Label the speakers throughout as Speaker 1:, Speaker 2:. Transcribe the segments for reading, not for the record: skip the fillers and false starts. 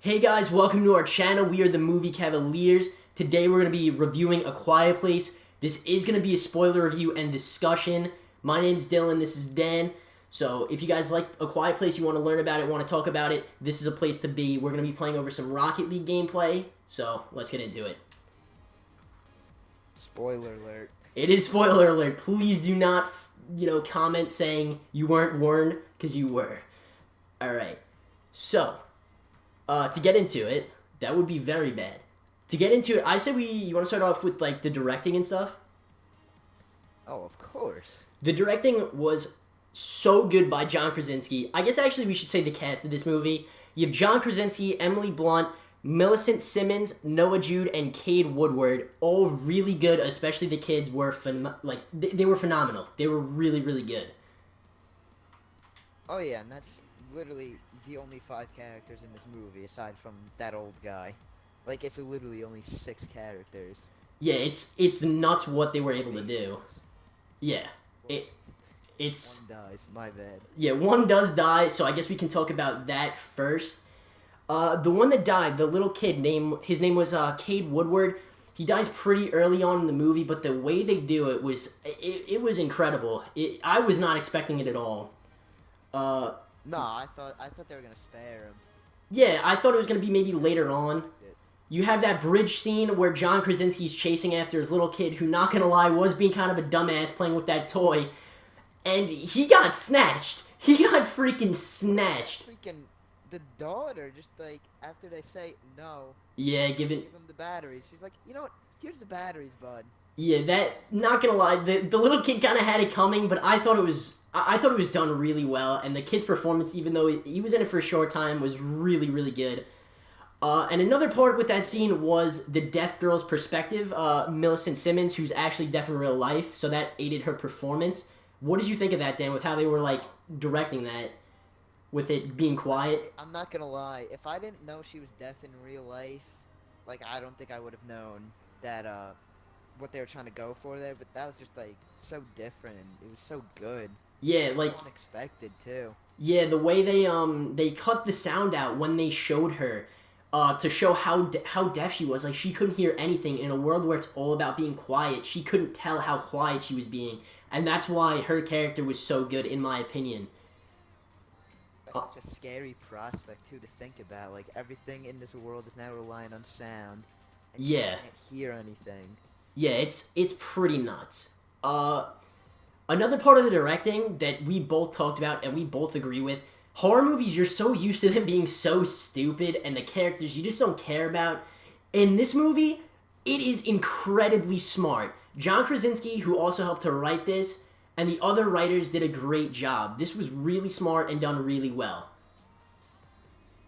Speaker 1: Hey guys, welcome to our channel. We are the Movie Cavaliers. Today we're going to be reviewing A Quiet Place. This is going to be a spoiler review and discussion. My name is Dylan, this is Dan. So if you guys like A Quiet Place, you want to learn about it, want to talk about it, this is a place to be. We're going to be playing over some Rocket League gameplay, so let's get into it.
Speaker 2: Spoiler alert.
Speaker 1: It is spoiler alert. Please do not, comment saying you weren't warned, because you were. Alright, so... to get into it, that would be very bad. To get into it, I said you want to start off with, like, the directing and stuff?
Speaker 2: Oh, of course.
Speaker 1: The directing was so good by John Krasinski. I guess, actually, we should say the cast of this movie. You have John Krasinski, Emily Blunt, Millicent Simmons, Noah Jude, and Cade Woodward. All really good, especially the kids were, they were phenomenal. They were really, really good.
Speaker 2: Oh yeah, and that's literally the only 5 characters in this movie, aside from that old guy. Like, it's literally only 6 characters.
Speaker 1: Yeah, it's nuts what they were able to do. Yeah, it's...
Speaker 2: One dies, my bad.
Speaker 1: Yeah, one does die, so I guess we can talk about that first. The one that died, the little kid, his name was Cade Woodward. He dies pretty early on in the movie, but the way they do it was incredible. I was not expecting it at all.
Speaker 2: No, I thought they were gonna spare him.
Speaker 1: Yeah, I thought it was gonna be maybe later on. You have that bridge scene where John Krasinski's chasing after his little kid, who, not gonna lie, was being kind of a dumbass playing with that toy, and he got snatched. He got freaking snatched.
Speaker 2: Freaking the daughter, just like after they say no.
Speaker 1: Yeah,
Speaker 2: give him the batteries. She's like, you know what? Here's the batteries, bud.
Speaker 1: Yeah, not gonna lie, the little kid kind of had it coming, but I thought it was done really well, and the kid's performance, even though he was in it for a short time, was really, really good. And another part with that scene was the deaf girl's perspective, Millicent Simmons, who's actually deaf in real life, so that aided her performance. What did you think of that, Dan, with how they were, like, directing that, with it being quiet?
Speaker 2: I'm not gonna lie, if I didn't know she was deaf in real life, like, I don't think I would have known that, what they were trying to go for there, but that was just, like, so different, and it was so good.
Speaker 1: Yeah, like...
Speaker 2: Unexpected, too.
Speaker 1: Yeah, the way they cut the sound out when they showed her, to show how deaf she was. Like, she couldn't hear anything. In a world where it's all about being quiet, she couldn't tell how quiet she was being. And that's why her character was so good, in my opinion.
Speaker 2: That's such a scary prospect, too, to think about. Like, everything in this world is now relying on sound. And you can't hear anything.
Speaker 1: Yeah, it's pretty nuts. Another part of the directing that we both talked about and we both agree with, horror movies, you're so used to them being so stupid and the characters you just don't care about. In this movie, it is incredibly smart. John Krasinski, who also helped to write this, and the other writers did a great job. This was really smart and done really well.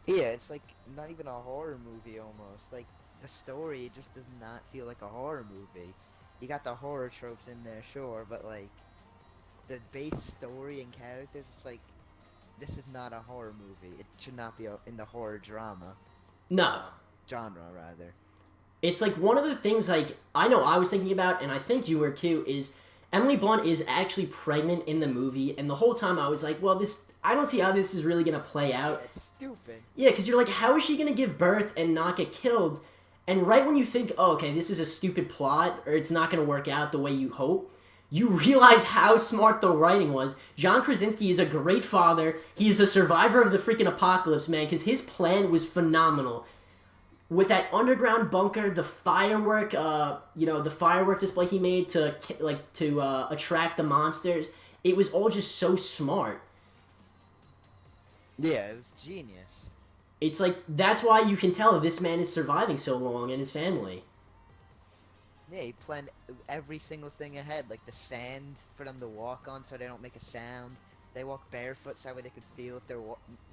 Speaker 2: Yeah, it's like not even a horror movie almost. Like, the story just does not feel like a horror movie. You got the horror tropes in there, sure, but like, the base story and characters, it's like, this is not a horror movie. It should not be in the horror drama.
Speaker 1: No.
Speaker 2: Genre, rather.
Speaker 1: It's like one of the things, like, I know I was thinking about, and I think you were too, is Emily Blunt is actually pregnant in the movie, and the whole time I was like, well, I don't see how this is really going to play out.
Speaker 2: Yeah, it's stupid.
Speaker 1: Yeah, because you're like, how is she going to give birth and not get killed? And right when you think, oh, okay, this is a stupid plot, or it's not going to work out the way you hope, you realize how smart the writing was. John Krasinski is a great father. He's a survivor of the freaking apocalypse, man, because his plan was phenomenal. With that underground bunker, the firework, the firework display he made to attract the monsters, it was all just so smart.
Speaker 2: Yeah, it was genius.
Speaker 1: It's like, that's why you can tell this man is surviving so long and his family.
Speaker 2: Yeah, he planned every single thing ahead, like the sand for them to walk on so they don't make a sound. They walk barefoot so that way they could feel if they're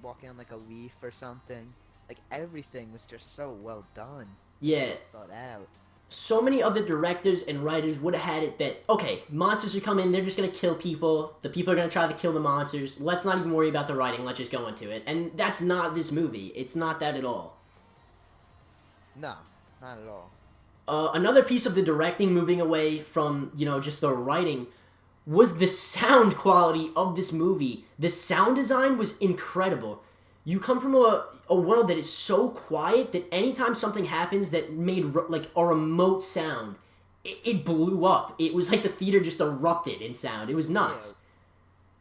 Speaker 2: walking on like a leaf or something. Like, everything was just so well done.
Speaker 1: Yeah.
Speaker 2: Thought out.
Speaker 1: So many other directors and writers would have had it that, okay, monsters are coming, they're just going to kill people. The people are going to try to kill the monsters. Let's not even worry about the writing. Let's just go into it. And that's not this movie. It's not that at all.
Speaker 2: No, not at all.
Speaker 1: Another piece of the directing, moving away from, just the writing, was the sound quality of this movie. The sound design was incredible. You come from a world that is so quiet that anytime something happens that made like a remote sound, it blew up. It was like the theater just erupted in sound. It was
Speaker 2: Yeah,
Speaker 1: nuts.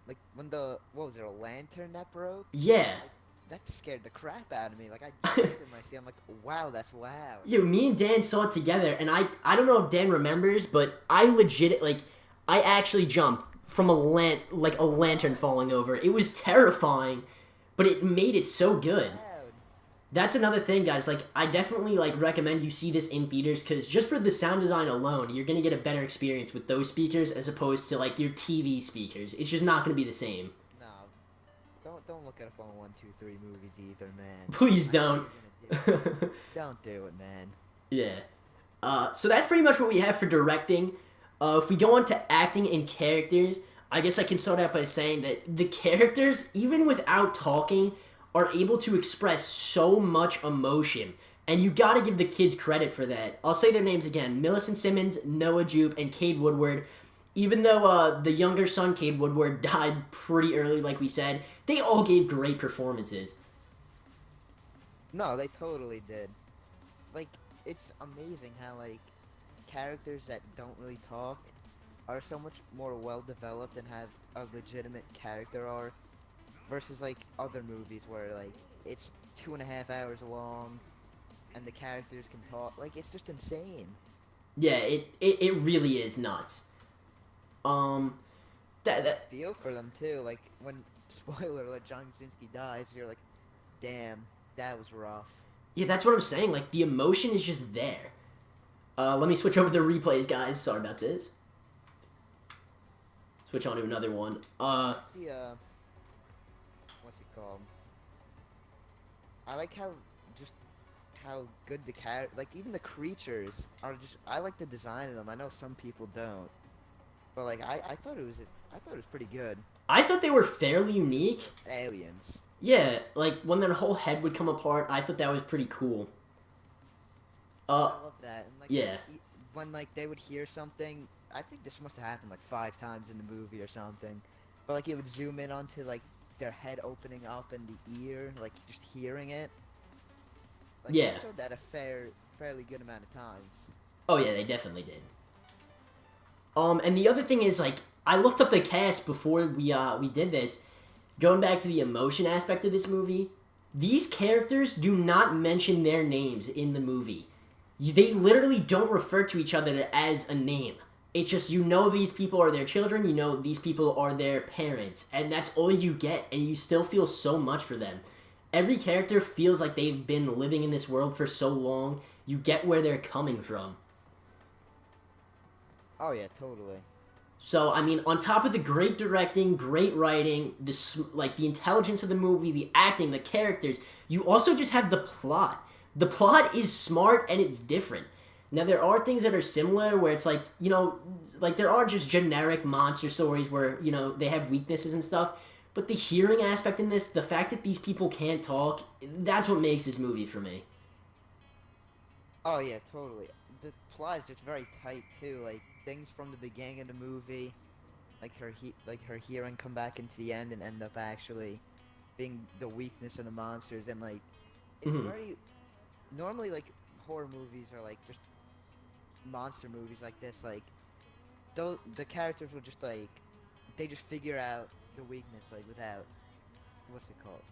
Speaker 2: like when the what was it, a lantern that broke?
Speaker 1: Yeah.
Speaker 2: Like that scared the crap out of me. Like I jumped in my seat. I'm like, wow, that's loud.
Speaker 1: Yeah, me and Dan saw it together, and I don't know if Dan remembers, but I legit like I actually jumped from a lantern falling over. It was terrifying, but it made it so good.
Speaker 2: Loud.
Speaker 1: That's another thing, guys. Like I definitely like recommend you see this in theaters because just for the sound design alone, you're gonna get a better experience with those speakers as opposed to like your TV speakers. It's just not gonna be the same.
Speaker 2: No, don't look it up on 1, 2, 3 movies either, man.
Speaker 1: Please
Speaker 2: I know
Speaker 1: don't.
Speaker 2: what you're gonna do. Don't do it, man.
Speaker 1: Yeah. So that's pretty much what we have for directing. If we go on to acting and characters, I guess I can start out by saying that the characters, even without talking, are able to express so much emotion. And you gotta give the kids credit for that. I'll say their names again. Millicent Simmons, Noah Jupe, and Cade Woodward. Even though the younger son, Cade Woodward, died pretty early, like we said, they all gave great performances.
Speaker 2: No, they totally did. Like, it's amazing how like characters that don't really talk are so much more well developed and have a legitimate character arc versus like other movies where like it's 2.5 hours long and the characters can talk. Like it's just insane.
Speaker 1: Yeah, it really is nuts. Um, that
Speaker 2: Feel for them too. Like when spoiler alert, John Krasinski dies, you're like, damn, that was rough.
Speaker 1: Yeah, that's what I'm saying. Like, the emotion is just there. Let me switch over to replays, guys. Sorry about this. Switch on to another one.
Speaker 2: The what's it called? I like how just how good the like even the creatures are just. I like the design of them. I know some people don't, but like I thought it was pretty good.
Speaker 1: I thought they were fairly unique.
Speaker 2: Aliens.
Speaker 1: Yeah, like, when their whole head would come apart, I thought that was pretty cool.
Speaker 2: I love that. And like
Speaker 1: yeah.
Speaker 2: when like they would hear something, I think this must have happened like 5 times in the movie or something. But like it would zoom in onto like their head opening up and the ear, like just hearing it. Like
Speaker 1: Yeah.
Speaker 2: they showed that a fairly good amount of times.
Speaker 1: Oh, yeah, they definitely did. And the other thing is, like, I looked up the cast before we did this. Going back to the emotion aspect of this movie, these characters do not mention their names in the movie. They literally don't refer to each other as a name. It's just you know these people are their children, you know these people are their parents, and that's all you get, and you still feel so much for them. Every character feels like they've been living in this world for so long, you get where they're coming from.
Speaker 2: Oh yeah, totally.
Speaker 1: So, I mean, on top of the great directing, great writing, the intelligence of the movie, the acting, the characters, you also just have the plot. The plot is smart and it's different. Now, there are things that are similar where it's like, like there are just generic monster stories where, they have weaknesses and stuff. But the hearing aspect in this, the fact that these people can't talk, that's what makes this movie for me.
Speaker 2: Oh yeah, totally. The plot is just very tight too. Like things from the beginning of the movie, like her hearing come back into the end and end up actually being the weakness of the monsters, and like it's very normally like horror movies are like just monster movies like this. Like the characters will just like they just figure out the weakness like without what's it called?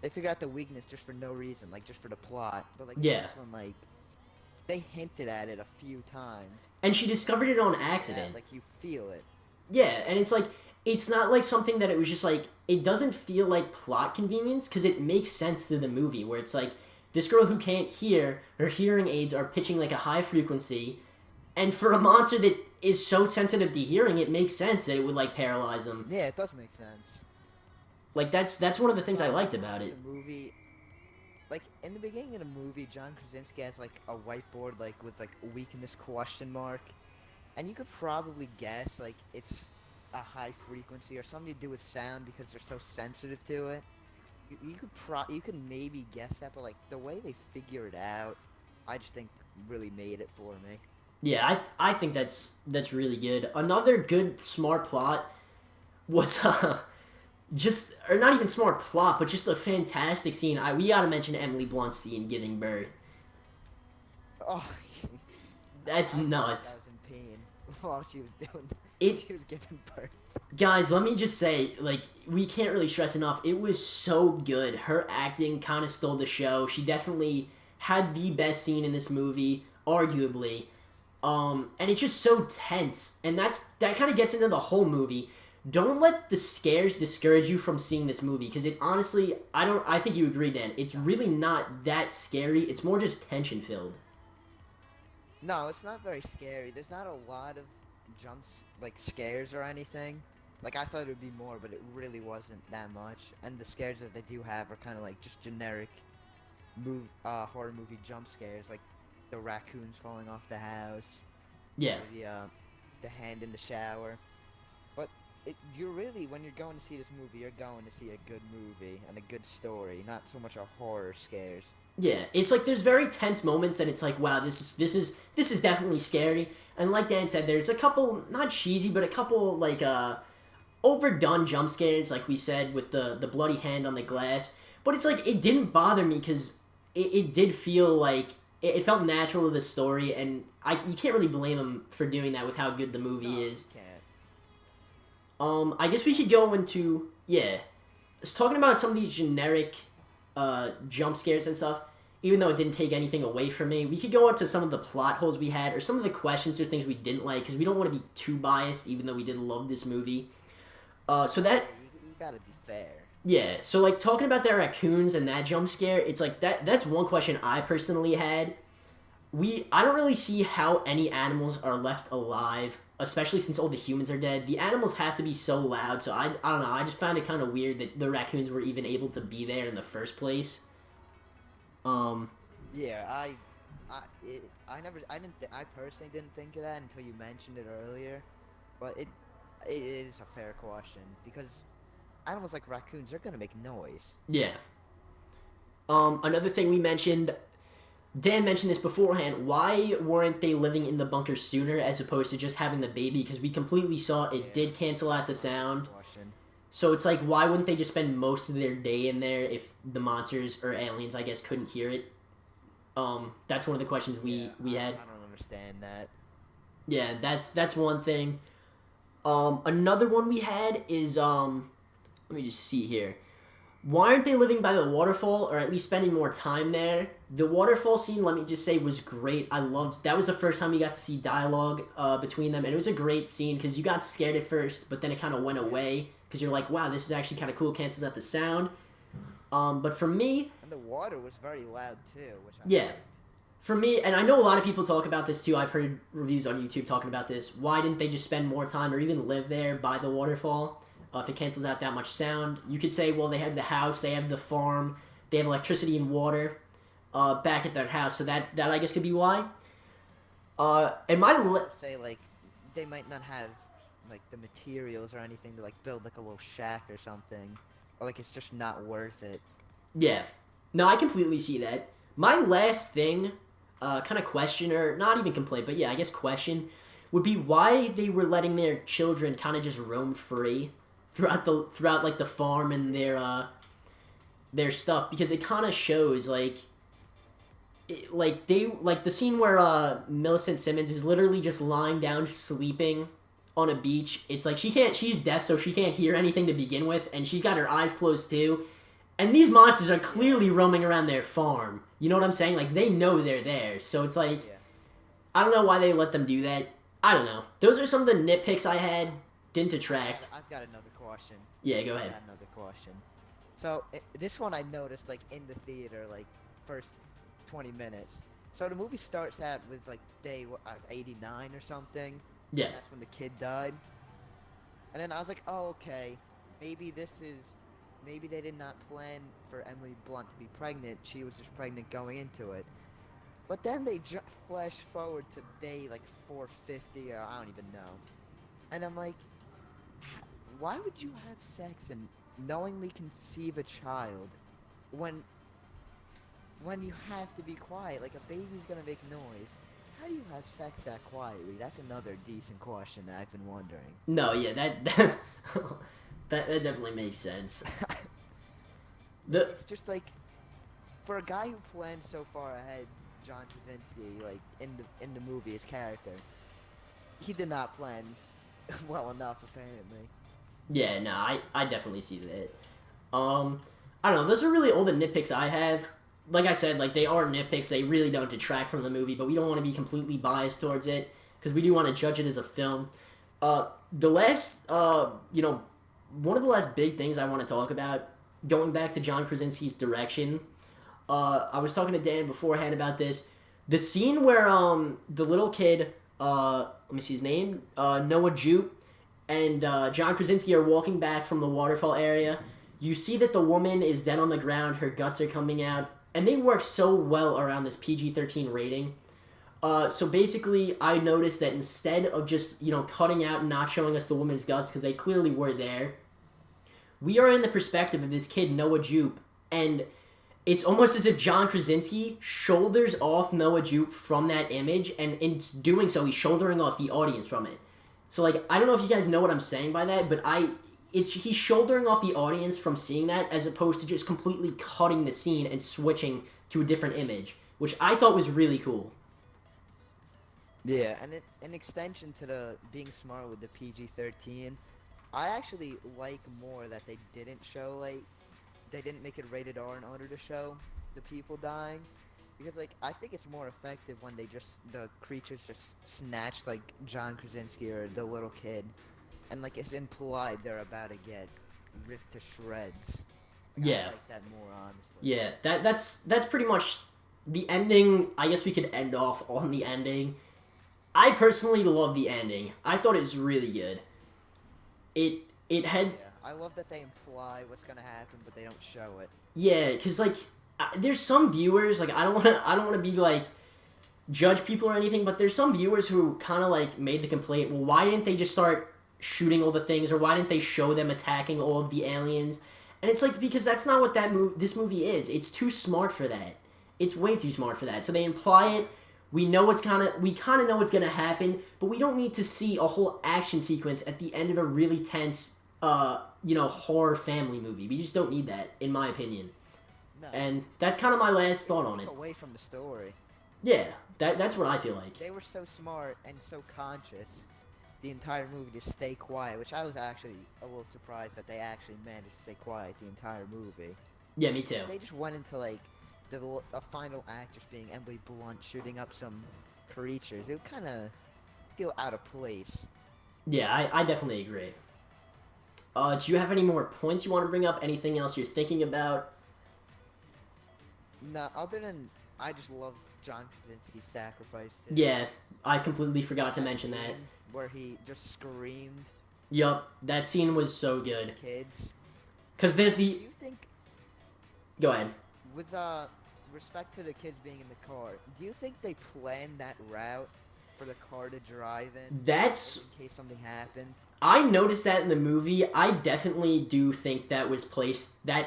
Speaker 2: They figure out the weakness just for no reason, like just for the plot. But like
Speaker 1: Yeah.
Speaker 2: this one, like they hinted at it a few times.
Speaker 1: And she discovered it on accident.
Speaker 2: Yeah, like you feel it.
Speaker 1: Yeah, and it's like, it's not like something that it was just like, it doesn't feel like plot convenience because it makes sense to the movie where it's like, this girl who can't hear, her hearing aids are pitching like a high frequency, and for a monster that is so sensitive to hearing, it makes sense that it would like paralyze them.
Speaker 2: Yeah, it does make sense.
Speaker 1: Like that's one of the things I liked about it.
Speaker 2: The movie, like in the beginning of the movie, John Krasinski has like a whiteboard like with like weakness question mark, and you could probably guess like it's a high frequency or something to do with sound because they're so sensitive to it. You could maybe guess that, but like the way they figure it out, I just think really made it for me.
Speaker 1: Yeah, I think that's really good. Another good smart plot was just or not even smart plot, but just a fantastic scene. We gotta mention Emily Blunt's scene giving birth.
Speaker 2: Oh,
Speaker 1: That's
Speaker 2: I felt like I
Speaker 1: nuts.
Speaker 2: was in pain while she was doing.
Speaker 1: It
Speaker 2: She was giving birth.
Speaker 1: Guys, let me just say, like, we can't really stress enough. It was so good. Her acting kind of stole the show. She definitely had the best scene in this movie, arguably. And it's just so tense, and that kind of gets into the whole movie. Don't let the scares discourage you from seeing this movie, because it honestly, I think you agree, Dan. It's really not that scary. It's more just tension filled.
Speaker 2: No, it's not very scary. There's not a lot of jumps, like scares or anything. Like I thought it would be more, but it really wasn't that much. And the scares that they do have are kind of like just generic horror movie jump scares, like the raccoons falling off the house,
Speaker 1: Yeah,
Speaker 2: or the hand in the shower. But you're really, when you're going to see this movie, you're going to see a good movie and a good story, not so much a horror scares.
Speaker 1: yeah. It's like there's very tense moments, and it's like, wow, this is definitely scary. And like Dan said, there's a couple not cheesy, but a couple like overdone jump scares, like we said with the bloody hand on the glass. But it's like it didn't bother me because it did feel like it felt natural to the story, and you can't really blame him for doing that with how good the
Speaker 2: No,
Speaker 1: movie
Speaker 2: you
Speaker 1: is.
Speaker 2: can't.
Speaker 1: I guess we could go into talking about some of these generic jump scares and stuff. Even though it didn't take anything away from me, we could go into some of the plot holes we had, or some of the questions or things we didn't like, because we don't want to be too biased. Even though we did love this movie, so that
Speaker 2: Yeah, you gotta be fair.
Speaker 1: yeah, so like talking about the raccoons and that jump scare, it's like that's one question I personally had. I don't really see how any animals are left alive, especially since all the humans are dead. The animals have to be so loud, so I don't know, I just found it kind of weird that the raccoons were even able to be there in the first place. Um
Speaker 2: Yeah, I personally didn't think of that until you mentioned it earlier, but it is a fair question because animals like raccoons, they're gonna make noise.
Speaker 1: yeah. Another thing we mentioned, Dan mentioned this beforehand. Why weren't they living in the bunker sooner as opposed to just having the baby? Because we completely saw it
Speaker 2: Yeah,
Speaker 1: did cancel out the
Speaker 2: that's a good
Speaker 1: sound.
Speaker 2: question.
Speaker 1: So it's like, why wouldn't they just spend most of their day in there if the monsters or aliens, I guess, couldn't hear it? That's one of the questions
Speaker 2: Yeah,
Speaker 1: we had.
Speaker 2: I don't understand that.
Speaker 1: Yeah, that's one thing. Another one we had is let me just see here. Why aren't they living by the waterfall, or at least spending more time there? The waterfall scene, let me just say, was great. I loved that. Was the first time we got to see dialogue between them, and it was a great scene because you got scared at first, but then it kind of went
Speaker 2: Yeah.
Speaker 1: away because you're like, wow, this is actually kind of cool. Cancels out the sound. But for me,
Speaker 2: And the water was very loud too, which I
Speaker 1: yeah,
Speaker 2: liked.
Speaker 1: for me, and I know a lot of people talk about this too. I've heard reviews on YouTube talking about this. Why didn't they just spend more time or even live there by the waterfall? If it cancels out that much sound, you could say, well, they have the house, they have the farm, they have electricity and water back at their house, so that I guess could be why. And my
Speaker 2: Say like they might not have like the materials or anything to like build like a little shack or something, or like it's just not worth it.
Speaker 1: yeah, no, I completely see that. My last thing, kind of question or not even complaint, but yeah, I guess question would be why they were letting their children kind of just roam free throughout like the farm and their stuff, because it kind of shows like like the scene where Millicent Simmons is literally just lying down sleeping on a beach. It's like she's deaf, so she can't hear anything to begin with, and she's got her eyes closed too. And these monsters are clearly roaming around their farm. You know what I'm saying? Like they know they're there. So it's like
Speaker 2: Yeah.
Speaker 1: I don't know why they let them do that. I don't know. Those are some of the nitpicks I had. Didn't detract.
Speaker 2: I've got another question.
Speaker 1: Yeah, go
Speaker 2: I've
Speaker 1: ahead.
Speaker 2: got another question. So this one I noticed like in the theater, like first 20 minutes. So the movie starts out with like day 89 or something.
Speaker 1: Yeah.
Speaker 2: That's when the kid died. And then I was like, oh okay, maybe maybe they did not plan for Emily Blunt to be pregnant. She was just pregnant going into it. But then they flash forward to day like 450 or I don't even know. And I'm like, why would you have sex and knowingly conceive a child when you have to be quiet? Like a baby's gonna make noise. How do you have sex that quietly? That's another decent question that I've been wondering.
Speaker 1: No, yeah, That definitely makes sense. The
Speaker 2: It's just like for a guy who planned so far ahead, John Krasinski, like in the movie, his character, he did not plan well enough apparently.
Speaker 1: Yeah, no, I definitely see that. I don't know. Those are really all the nitpicks I have. Like I said, like they are nitpicks. They really don't detract from the movie, but we don't want to be completely biased towards it because we do want to judge it as a film. The last, one of the last big things I want to talk about, going back to John Krasinski's direction. I was talking to Dan beforehand about this. The scene where the little kid, let me see his name, Noah Jupe, and John Krasinski are walking back from the waterfall area. You see that the woman is dead on the ground. Her guts are coming out, and they work so well around this PG-13 rating. So basically, I noticed that instead of just cutting out and not showing us the woman's guts because they clearly were there, we are in the perspective of this kid Noah Jupe, and it's almost as if John Krasinski shoulders off Noah Jupe from that image, and in doing so, he's shouldering off the audience from it. So, like, I don't know if you guys know what I'm saying by that, but he's shouldering off the audience from seeing that as opposed to just completely cutting the scene and switching to a different image, which I thought was really cool.
Speaker 2: Yeah, and an extension to the being smart with the PG-13, I actually like more that they didn't show, like, they didn't make it rated R in order to show the people dying. Because, like, I think it's more effective when the creatures just snatch, like, John Krasinski or the little kid. And, like, it's implied they're about to get ripped to shreds.
Speaker 1: Yeah.
Speaker 2: I like that more, honestly.
Speaker 1: Yeah, that's pretty much the ending. I guess we could end off on the ending. I personally love the ending. I thought it was really good. It had...
Speaker 2: Yeah, I love that they imply what's gonna happen, but they don't show it.
Speaker 1: Yeah, because, like, there's some viewers, like, I don't want to be, like, judge people or anything, but there's some viewers who kind of, like, made the complaint, well, why didn't they just start shooting all the things, or why didn't they show them attacking all of the aliens? And it's like, because that's not what this movie is. It's too smart for that. It's way too smart for that. So they imply it. We kind of know what's gonna happen, but we don't need to see a whole action sequence at the end of a really tense, horror family movie. We just don't need that, in my opinion.
Speaker 2: No.
Speaker 1: And that's kind of my last thought on it.
Speaker 2: Away from the story.
Speaker 1: Yeah, that's what I feel like.
Speaker 2: They were so smart and so conscious. The entire movie just stay quiet, which I was actually a little surprised that they actually managed to stay quiet the entire movie.
Speaker 1: Yeah, me too.
Speaker 2: They just went into like a final act just being Emily Blunt shooting up some creatures. It would kind of feel out of place.
Speaker 1: Yeah, I definitely agree. Do you have any more points you want to bring up? Anything else you're thinking about?
Speaker 2: No, other than I just love John Krasinski's sacrifice.
Speaker 1: Yeah, I completely forgot to mention that.
Speaker 2: Where he just screamed.
Speaker 1: Yup, that scene was so good.
Speaker 2: Kids.
Speaker 1: Because there's
Speaker 2: Do
Speaker 1: the...
Speaker 2: you think,
Speaker 1: Go ahead.
Speaker 2: with respect to the kids being in the car, do you think they planned that route for the car to drive in?
Speaker 1: That's...
Speaker 2: In case something happened?
Speaker 1: I noticed that in the movie. I definitely do think that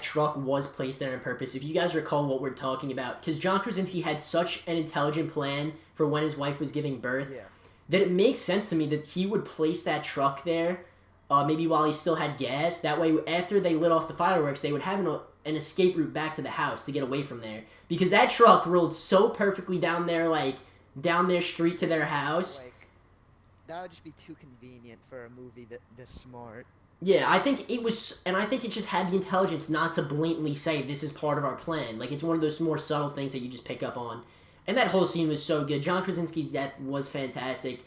Speaker 1: truck was placed there on purpose. If you guys recall what we're talking about, because John Krasinski had such an intelligent plan for when his wife was giving birth,
Speaker 2: Yeah.
Speaker 1: that it makes sense to me that he would place that truck there, maybe while he still had gas. That way, after they lit off the fireworks, they would have an escape route back to the house to get away from there. Because that truck rolled so perfectly down their street to their house.
Speaker 2: Like, that would just be too convenient for a movie this smart.
Speaker 1: Yeah, I think it was, and I think it just had the intelligence not to blatantly say this is part of our plan. Like, it's one of those more subtle things that you just pick up on. And that whole scene was so good. John Krasinski's death was fantastic.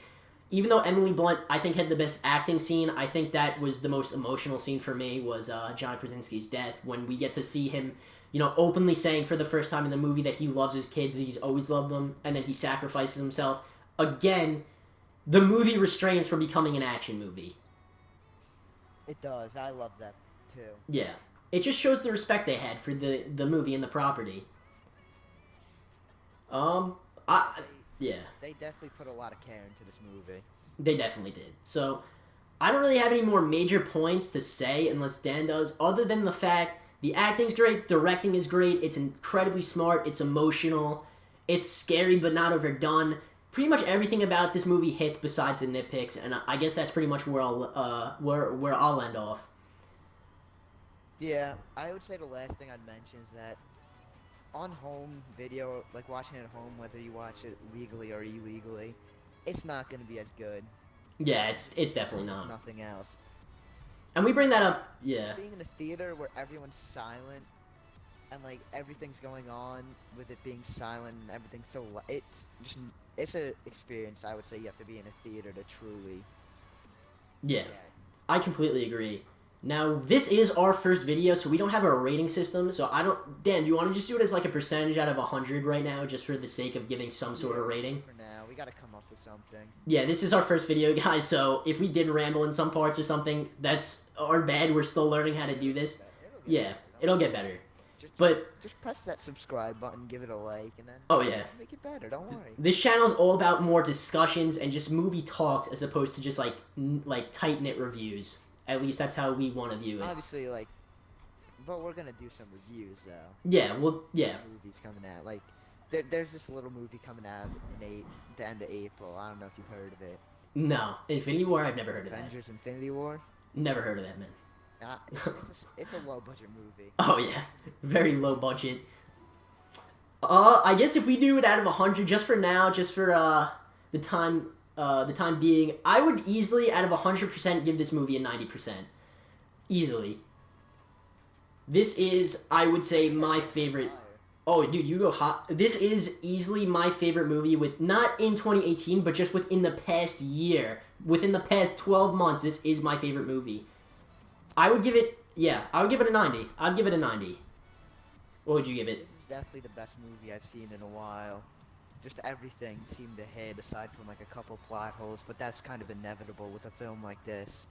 Speaker 1: Even though Emily Blunt, I think, had the best acting scene, I think that was the most emotional scene for me, was John Krasinski's death, when we get to see him, openly saying for the first time in the movie that he loves his kids, that he's always loved them, and then he sacrifices himself. Again, the movie restrains from becoming an action movie.
Speaker 2: It does. I love that, too.
Speaker 1: Yeah. It just shows the respect they had for the movie and the property. Yeah.
Speaker 2: They definitely put a lot of care into this movie.
Speaker 1: They definitely did. So, I don't really have any more major points to say, unless Dan does, other than the fact the acting's great, directing is great, it's incredibly smart, it's emotional, it's scary but not overdone. Pretty much everything about this movie hits besides the nitpicks, and I guess that's pretty much where I'll end off.
Speaker 2: Yeah, I would say the last thing I'd mention is that on home video, like watching it at home, whether you watch it legally or illegally, it's not going to be as good.
Speaker 1: Yeah, it's definitely not.
Speaker 2: Nothing else.
Speaker 1: And we bring that up. Yeah.
Speaker 2: Being in a theater where everyone's silent and like everything's going on with it being silent and everything's so it's a experience. I would say you have to be in a theater to truly.
Speaker 1: Yeah, I completely agree. Now, this is our first video, so we don't have a rating system. So I don't. Dan, do you want to just do it as like a percentage out of 100 right now, just for the sake of giving some sort of rating?
Speaker 2: For now, we got to come up with something.
Speaker 1: Yeah, this is our first video, guys. So if we did ramble in some parts or something, that's our bad. We're still learning how to do this. Yeah, it'll get better. But
Speaker 2: just press that subscribe button, give it a like, and then
Speaker 1: oh yeah,
Speaker 2: make it better. Don't worry.
Speaker 1: This channel is all about more discussions and just movie talks as opposed to just like tight knit reviews. At least that's how we want to view it.
Speaker 2: Obviously, like, but we're gonna do some reviews though.
Speaker 1: Yeah, well, yeah.
Speaker 2: Movies coming out, like, there's this little movie coming out in the end of April. I don't know if you've heard of it.
Speaker 1: No, Infinity War. I've never heard of that.
Speaker 2: Avengers: Infinity War.
Speaker 1: Never heard of that, man.
Speaker 2: It's a low budget movie.
Speaker 1: Oh yeah, very low budget. I guess if we do it out of 100, just for now, just for the time being, I would easily, out of 100%, give this movie a 90%. Easily. This is, I would say, my favorite. Oh, dude, you go hot. This is easily my favorite movie with, not in 2018, but just within the past year. Within the past 12 months, this is my favorite movie. I would give it, yeah, I would give it a 90. I'd give it a 90. What would you give it?
Speaker 2: This is definitely the best movie I've seen in a while. Just everything seemed to hit, aside from like a couple plot holes, but that's kind of inevitable with a film like this.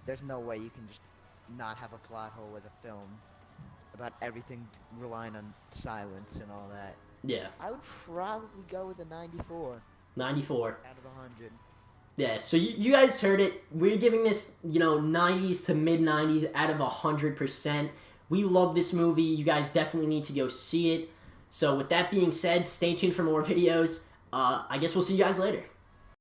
Speaker 2: There's no way you can just not have a plot hole with a film about everything relying on silence and all that.
Speaker 1: Yeah.
Speaker 2: I would probably go with a 94.
Speaker 1: 94.
Speaker 2: Out of 100.
Speaker 1: Yeah, so you guys heard it. We're giving this, 90s to mid-90s out of 100%. We love this movie. You guys definitely need to go see it. So with that being said, stay tuned for more videos. I guess we'll see you guys later.